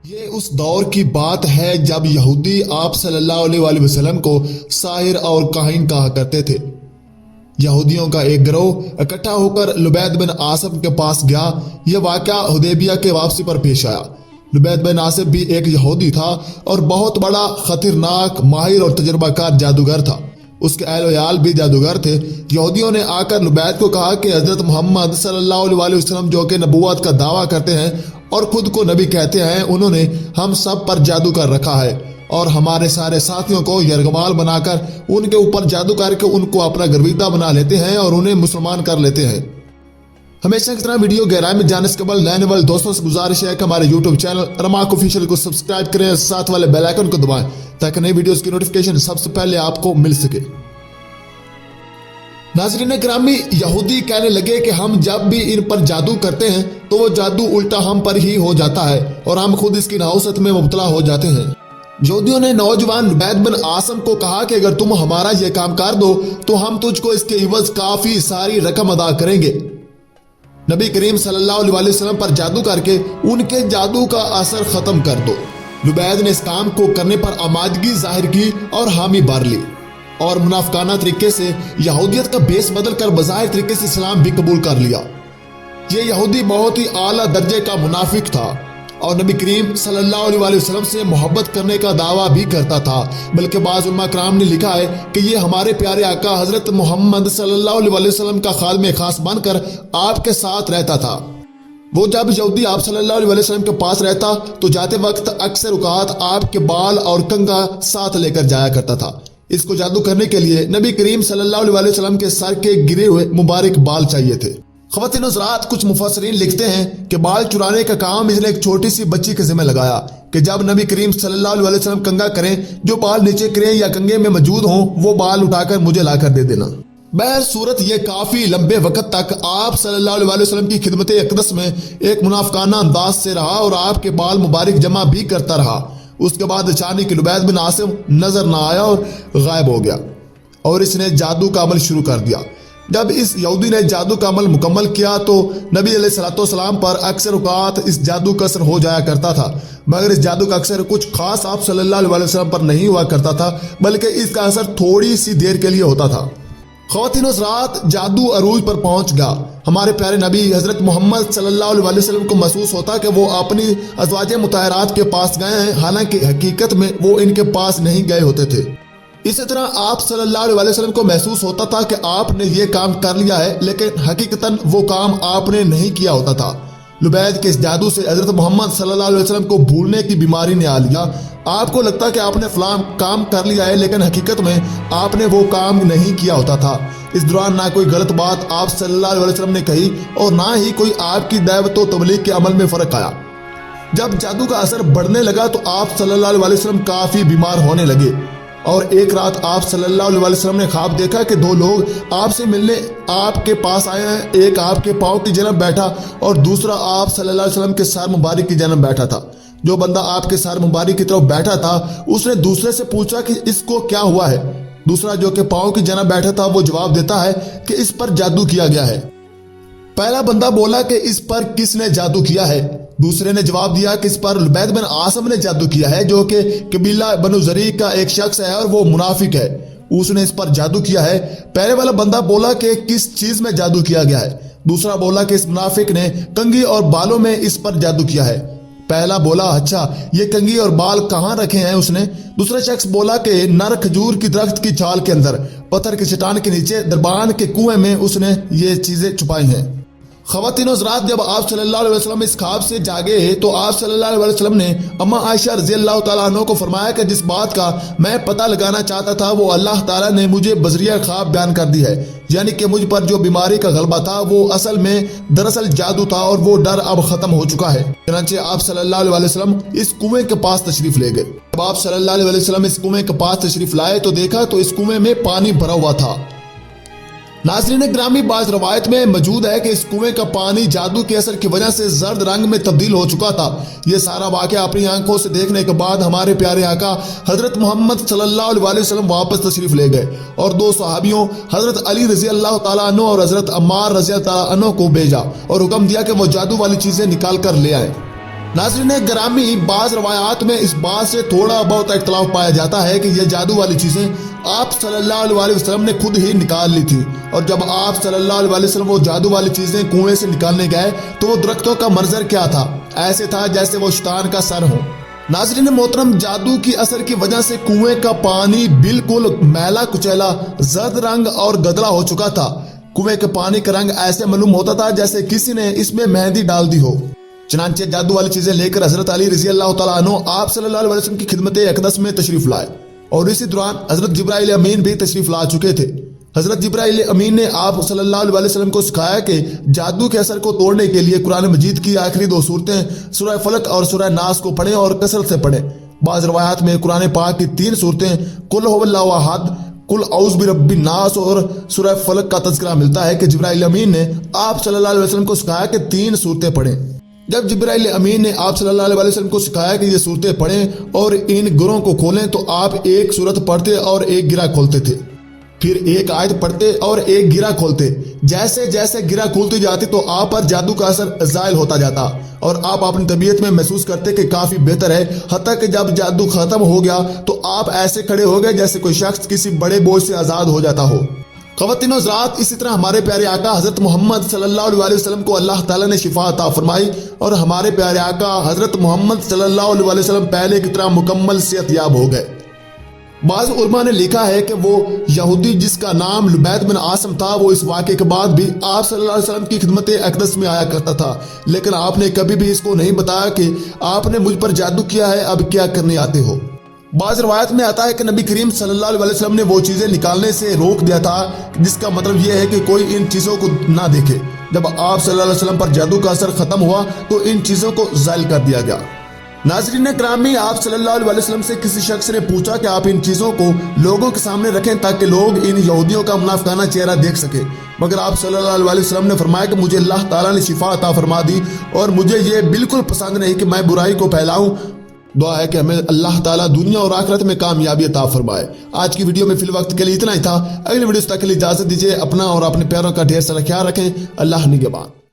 یہ اس دور کی بات ہے جب یہودی آپ صلی اللہ علیہ وسلم کو ساحر اور کاہن کہا کرتے تھے۔ یہودیوں کا ایک گروہ اکٹھا ہو کر لبید بن عاصم کے پاس گیا۔ یہ واقعہ حدیبیہ کے واپسی پر پیش آیا۔ لبید بن عاصم بھی ایک یہودی تھا اور بہت بڑا خطرناک ماہر اور تجربہ کار جادوگر تھا۔ اس کے اہل و عیال بھی جادوگر تھے۔ یہودیوں نے آ کر لبید کو کہا کہ حضرت محمد صلی اللہ علیہ وسلم جو کہ نبوت کا دعویٰ کرتے ہیں اور خود کو نبی کہتے ہیں، انہوں نے ہم سب پر جادو کر رکھا ہے اور ہمارے سارے ساتھیوں کو یرغمال بنا کر ان کے اوپر جادو کر کے ان کو اپنا گرویدہ بنا لیتے ہیں اور انہیں مسلمان کر لیتے ہیں۔ ہمیشہ کی طرح ویڈیو گہرائی میں جانے سے قبل نئے والے دوستوں سے گزارش ہے کہ ہمارے یوٹیوب چینل رماک آفیشیل کو سبسکرائب کریں، ساتھ والے بیل آئیکن کو دبائیں تاکہ نئی ویڈیوز کی نوٹیفیکیشن سب سے پہلے آپ کو مل سکے۔ ناظرین گرامی، یہودی کہنے لگے کہ ہم جب بھی ان پر جادو کرتے ہیں تو وہ جادو الٹا ہم پر ہی ہو جاتا ہے اور ہم خود اس کی نحوست میں مبتلا ہو جاتے ہیں۔ یہودیوں نے نوجوان لبید بن عاصم کو کہا کہ اگر تم ہمارا یہ کام کر دو تو ہم تجھ کو اس کے عوض کافی ساری رقم ادا کریں گے۔ نبی کریم صلی اللہ علیہ وسلم پر جادو کر کے ان کے جادو کا اثر ختم کر دو۔ لبید نے اس کام کو کرنے پر آمادگی ظاہر کی اور حامی بھر لی اور منافقانہ طریقے سے یہودیت کا بیس بدل کر بظاہر طریقے سے اسلام بھی قبول کر لیا۔ یہ یہودی بہت ہی اعلیٰ درجے کا منافق تھا اور نبی کریم صلی اللہ علیہ وسلم سے محبت کرنے کا دعویٰ بھی کرتا تھا، بلکہ بعض علماء کرام نے لکھا ہے کہ یہ ہمارے پیارے آقا حضرت محمد صلی اللہ علیہ وسلم کا خادم خاص بن کر آپ کے ساتھ رہتا تھا۔ وہ جب یہودی آپ صلی اللہ علیہ وسلم کے پاس رہتا تو جاتے وقت اکثر اوقات آپ کے بال اور کنگھا ساتھ لے کر جایا کرتا تھا۔ اس کو جادو کرنے کے لیے نبی کریم صلی اللہ علیہ وسلم کے سر کے گرے ہوئے مبارک بال چاہیے تھے۔ خواتین حضرات، کچھ مفسرین لکھتے ہیں کہ بال چرانے کا کام اس نے ایک چھوٹی سی بچی کے ذمہ لگایا کہ جب نبی کریم صلی اللہ علیہ وسلم کنگھا کریں، جو بال نیچے کریں یا کنگھے میں موجود ہوں وہ بال اٹھا کر مجھے لا کر دے دینا۔ بہر صورت یہ کافی لمبے وقت تک آپ صلی اللہ علیہ وسلم کی خدمت اقدس میں ایک منافقانہ انداز سے رہا اور آپ کے بال مبارک جمع بھی کرتا رہا۔ اس کے بعد اچانک لبید بن عاصم نظر نہ آیا اور غائب ہو گیا اور اس نے جادو کا عمل شروع کر دیا۔ جب اس یہودی نے جادو کا عمل مکمل کیا تو نبی علیہ السلام پر اکثر اوقات اس جادو کا اثر ہو جایا کرتا تھا، مگر اس جادو کا اثر کچھ خاص آپ صلی اللہ علیہ وسلم پر نہیں ہوا کرتا تھا، بلکہ اس کا اثر تھوڑی سی دیر کے لیے ہوتا تھا۔ خواتین حضرات، جادو عروج پر پہنچ گیا۔ ہمارے پیارے نبی حضرت محمد صلی اللہ علیہ وسلم کو محسوس ہوتا کہ وہ اپنی ازواج مطہرات کے پاس گئے ہیں، حالانکہ حقیقت میں وہ ان کے پاس نہیں گئے ہوتے تھے۔ اسی طرح آپ صلی اللہ علیہ وسلم کو محسوس ہوتا تھا کہ آپ نے یہ کام کر لیا ہے، لیکن حقیقتاً وہ کام آپ نے نہیں کیا ہوتا تھا۔ لبید کے اس جادو سے حضرت محمد صلی اللہ علیہ وسلم کو بھولنے کی بیماری نے آ لیا۔ آپ کو لگتا کہ آپ نے فلاں کام کر لیا ہے، لیکن حقیقت میں آپ نے وہ کام نہیں کیا ہوتا تھا۔ اس دوران نہ کوئی غلط بات آپ صلی اللہ علیہ وسلم نے کہی اور نہ ہی کوئی آپ کی دعوت و تبلیغ کے عمل میں فرق آیا۔ جب جادو کا اثر بڑھنے لگا تو آپ صلی اللہ علیہ وسلم کافی بیمار ہونے لگے اور ایک رات آپ صلی اللہ علیہ وسلم نے خواب دیکھا کہ دو لوگ آپ سے ملنے آپ کے پاس آئے ہیں، ایک آپ کے پاؤں کی جانب بیٹھا اور دوسرا آپ صلی اللہ علیہ وسلم کے سر مبارک کی جانب بیٹھا تھا۔ جو بندہ آپ کے سر مبارک کی طرف بیٹھا تھا اس نے دوسرے سے پوچھا کہ اس کو کیا ہوا ہے۔ دوسرا جو کہ پاؤں کی جانب بیٹھا تھا وہ جواب دیتا ہے کہ اس پر جادو کیا گیا ہے۔ پہلا بندہ بولا کہ اس پر کس نے جادو کیا ہے؟ دوسرے نے جواب دیا کہ اس پر لبید بن عاصم نے جادو کیا ہے، جو کہ قبیلہ بنو زریع کا ایک شخص ہے اور وہ منافق ہے، اس نے اس پر جادو کیا ہے۔ پہلے والا بندہ بولا کہ کس چیز میں جادو کیا گیا ہے؟ دوسرا بولا کہ اس منافق نے کنگھی اور بالوں میں اس پر جادو کیا ہے۔ پہلا بولا اچھا یہ کنگھی اور بال کہاں رکھے ہیں اس نے؟ دوسرا شخص بولا کہ نر کھجور کی درخت کی چھال کے اندر، پتھر کی چٹان کے نیچے، دربان کے کنویں میں اس نے یہ چیزیں چھپائی ہیں۔ خواتین حضرات، جب آپ صلی اللہ علیہ وسلم اس خواب سے جاگے تو آپ صلی اللہ علیہ وسلم نے اما عائشہ رضی اللہ تعالیٰ عنہ کو فرمایا کہ جس بات کا میں پتہ لگانا چاہتا تھا وہ اللہ تعالیٰ نے مجھے بذریعہ خواب بیان کر دی ہے، یعنی کہ مجھ پر جو بیماری کا غلبہ تھا وہ اصل میں دراصل جادو تھا اور وہ ڈر اب ختم ہو چکا ہے۔ چنانچہ آپ صلی اللہ علیہ وسلم اس کنویں کے پاس تشریف لے گئے۔ جب آپ صلی اللہ علیہ وسلم اس کنویں کے پاس تشریف لائے تو دیکھا تو اس کنویں میں پانی بھرا ہوا تھا۔ ناظرین گرامی، بعض روایت میں موجود ہے کہ اس کنویں کا پانی جادو کے اثر کی وجہ سے زرد رنگ میں تبدیل ہو چکا تھا۔ یہ سارا واقعہ اپنی آنکھوں سے دیکھنے کے بعد ہمارے پیارے آقا حضرت محمد صلی اللہ علیہ وسلم واپس تشریف لے گئے اور دو صحابیوں حضرت علی رضی اللہ تعالیٰ عنہ اور حضرت عمار رضی اللہ تعالیٰ عنہ کو بھیجا اور حکم دیا کہ وہ جادو والی چیزیں نکال کر لے آئیں۔ ناظرین گرامی، بعض روایات میں اس بات سے تھوڑا بہت اختلاف پایا جاتا ہے کہ یہ جادو والی چیزیں آپ صلی اللہ علیہ وسلم نے خود ہی نکال لی تھی، اور جب آپ صلی اللہ علیہ وسلم وہ جادو والی چیزیں کنویں سے نکالنے گئے تو وہ درختوں کا منظر کیا تھا؟ ایسے تھا جیسے وہ شیطان کا سر ہو۔ ناظرین محترم، جادو کی اثر کی وجہ سے کنویں کا پانی بالکل میلا کچیلا، زرد رنگ اور گدلا ہو چکا تھا۔ کنویں کے پانی کا رنگ ایسے معلوم ہوتا تھا جیسے کسی نے اس میں مہندی ڈال دی ہو۔ چنانچہ جادو والی چیزیں لے کر حضرت علی رضی اللہ تعالیٰ عنہ آپ صلی اللہ علیہ وسلم کی خدمت اقدس میں تشریف لائے، اور اسی دوران حضرت جبرائیل امین بھی تشریف لا چکے تھے۔ حضرت جبرائیل امین نے آپ صلی اللہ علیہ وسلم کو سکھایا کہ جادو کے اثر کو توڑنے کے لیے قرآن مجید کی آخری 2 صورتیں سورہ فلق اور سورہ ناس کو پڑھیں اور کثرت سے پڑھیں۔ بعض روایات میں قرآن پاک کی 3 صورتیں قل هو اللہ احد، قل اعوذ برب الناس اور سورہ فلق کا تذکرہ ملتا ہے کہ جبرائیل امین نے آپ صلی اللہ علیہ وسلم کو سکھایا کہ 3 صورتیں پڑھیں۔ جب جبرائیل امین نے آپ صلی اللہ علیہ وسلم کو سکھایا کہ یہ صورتیں پڑھیں اور ان گروں کو کھولیں تو آپ ایک صورت پڑھتے اور ایک گرہ کھولتے تھے، پھر ایک آیت پڑھتے اور ایک گرہ کھولتے۔ جیسے جیسے گرہ کھولتی جاتی تو آپ پر جادو کا اثر زائل ہوتا جاتا اور آپ اپنی طبیعت میں محسوس کرتے کہ کافی بہتر ہے، حتیٰ کہ جب جادو ختم ہو گیا تو آپ ایسے کھڑے ہو گئے جیسے کوئی شخص کسی بڑے بوجھ سے آزاد ہو جاتا ہو۔ خواتین و حضرات، اسی طرح ہمارے پیارے آقا حضرت محمد صلی اللہ علیہ وسلم کو اللہ تعالیٰ نے شفا عطا فرمائی، اور ہمارے پیارے آقا حضرت محمد صلی اللہ علیہ وسلم پہلے کی طرح مکمل صحت یاب ہو گئے۔ بعض علماء نے لکھا ہے کہ وہ یہودی جس کا نام لبید بن عاصم تھا، وہ اس واقعے کے بعد بھی آپ صلی اللہ علیہ وسلم کی خدمت اقدس میں آیا کرتا تھا، لیکن آپ نے کبھی بھی اس کو نہیں بتایا کہ آپ نے مجھ پر جادو کیا ہے، اب کیا کرنے آتے ہو۔ بعض روایت میں آتا ہے کہ نبی کریم صلی اللہ علیہ وسلم نے وہ چیزیں نکالنے سے روک دیا تھا، جس کا مطلب یہ ہے کہ کوئی ان چیزوں کو نہ دیکھے۔ جب آپ صلی اللہ علیہ وسلم پر جادو کا اثر ختم ہوا تو ان چیزوں کو زائل کر دیا گیا۔ ناظرین گرامی، آپ صلی اللہ علیہ وسلم سے کسی شخص نے پوچھا کہ آپ ان چیزوں کو لوگوں کے سامنے رکھیں تاکہ لوگ ان یہودیوں کا منافقانہ چہرہ دیکھ سکیں، مگر آپ صلی اللہ علیہ وسلم نے فرمایا کہ مجھے اللہ تعالیٰ نے شفا عطا فرما دی اور مجھے یہ بالکل پسند نہیں کہ میں برائی کو پھیلاؤں۔ دعا ہے کہ ہمیں اللہ تعالیٰ دنیا اور آخرت میں کامیابی عطا فرمائے۔ آج کی ویڈیو میں فی الوقت کے لیے اتنا ہی تھا۔ اگلی ویڈیو تک کے لیے اجازت دیجیے۔ اپنا اور اپنے پیاروں کا ڈھیر سارا خیال رکھیں۔ اللہ نگہبان۔